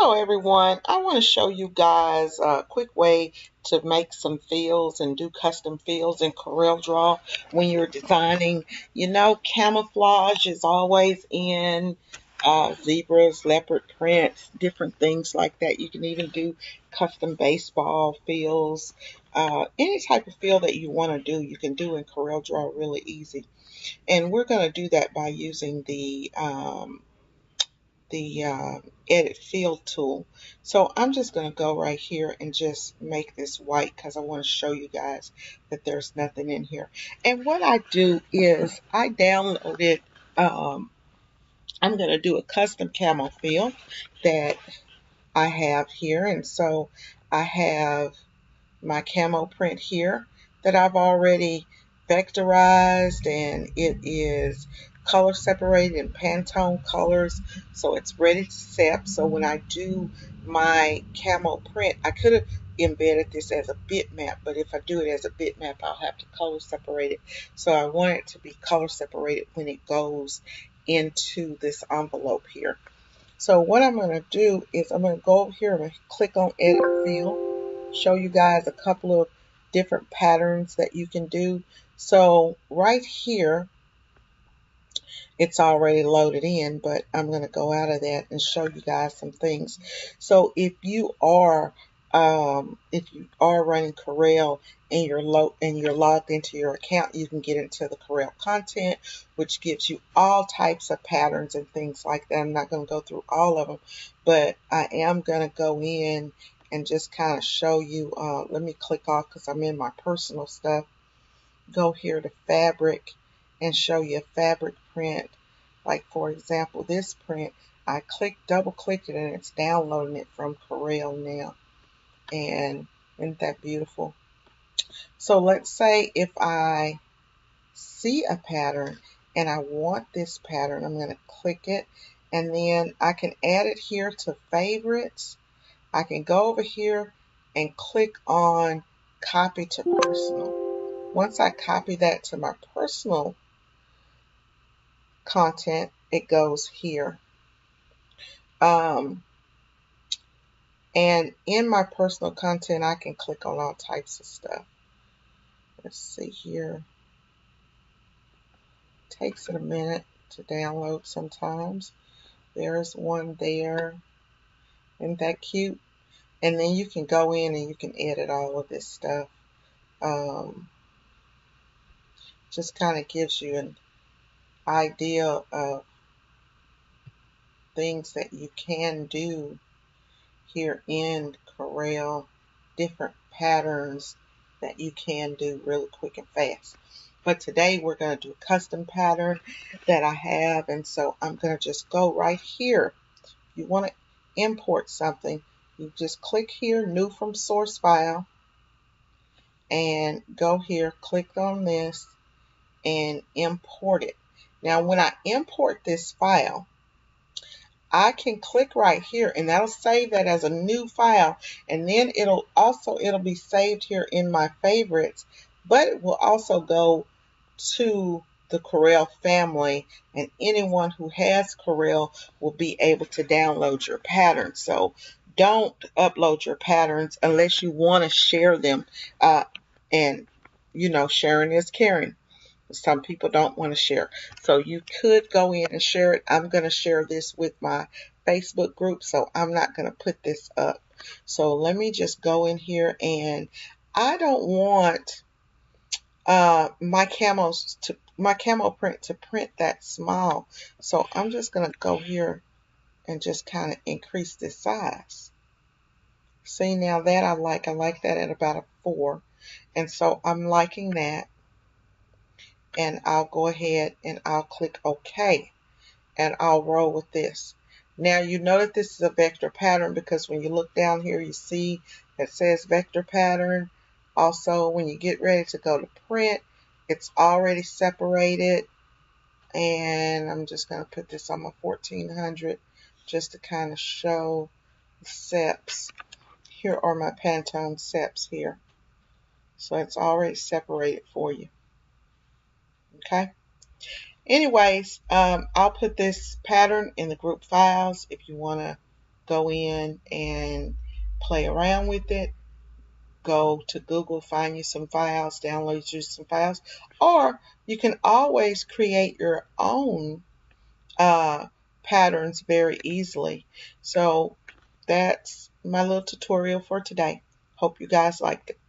Hello everyone. I want to show you guys a quick way to make some fields and do custom fields in CorelDraw when you're designing. You know, camouflage is always in, zebras, leopard prints, different things like that. You can even do custom baseball fields. Any type of field that you want to do, you can do in CorelDraw really easy. And we're going to do that by using the edit field tool. So I'm just going to go right here and just make this white because I want to show you guys that there's nothing in here. And what I do is I downloaded, I'm going to do a custom camo field that I have here. And so I have my camo print here that I've already vectorized, and it is color separated in Pantone colors, so it's ready to sep. So when I do my camo print, I could have embedded this as a bitmap, but if I do it as a bitmap, I'll have to color separate it. So I want it to be color separated when it goes into this envelope here. So what I'm going to do is I'm going to go over here and click on edit field, show you guys a couple of different patterns that you can do. So right here, it's already loaded in, but I'm going to go out of that and show you guys some things. So if you are running Corel and you're logged into your account, you can get into the Corel content, which gives you all types of patterns and things like that. I'm not going to go through all of them, but I am going to go in and just kind of show you. Let me click off because I'm in my personal stuff. Go here to fabric and show you a fabric print. Like for example, this print, I double click it and it's downloading it from Corel now. And isn't that beautiful? So let's say if I see a pattern and I want this pattern, I'm going to click it, and then I can add it here to favorites. I can go over here and click on copy to personal. Once I copy that to my personal content, it goes here. And in my personal content, I can click on all types of stuff. Let's see here. It takes it a minute to download sometimes. There's one there. Isn't that cute? And then you can go in and you can edit all of this stuff. Just kind of gives you an idea of things that you can do here in Corel, different patterns that you can do really quick and fast. But today we're going to do a custom pattern that I have, and so I'm going to just go right here. If you want to import something, you just click here, new from source file, and go here, click on this, and import it. Now when I import this file, I can click right here and that'll save that as a new file, and then it'll be saved here in my favorites, but it will also go to the Corel family, and anyone who has Corel will be able to download your patterns. So don't upload your patterns unless you want to share them, and you know, sharing is caring. Some people don't want to share. So you could go in and share it. I'm going to share this with my Facebook group, so I'm not going to put this up. So let me just go in here, and I don't want my camo print to print that small. So I'm just going to go here and just kind of increase this size. See, now that I like that at about a 4. And so I'm liking that. And I'll go ahead and I'll click OK, and I'll roll with this. Now you know that this is a vector pattern because when you look down here, you see that says vector pattern. Also, when you get ready to go to print, it's already separated. And I'm just going to put this on my 1400 just to kind of show the seps. Here are my Pantone seps here. So it's already separated for you. Okay. Anyways, I'll put this pattern in the group files if you want to go in and play around with it. Go to Google, find you some files, download you some files, or you can always create your own patterns very easily. So that's my little tutorial for today. Hope you guys liked it.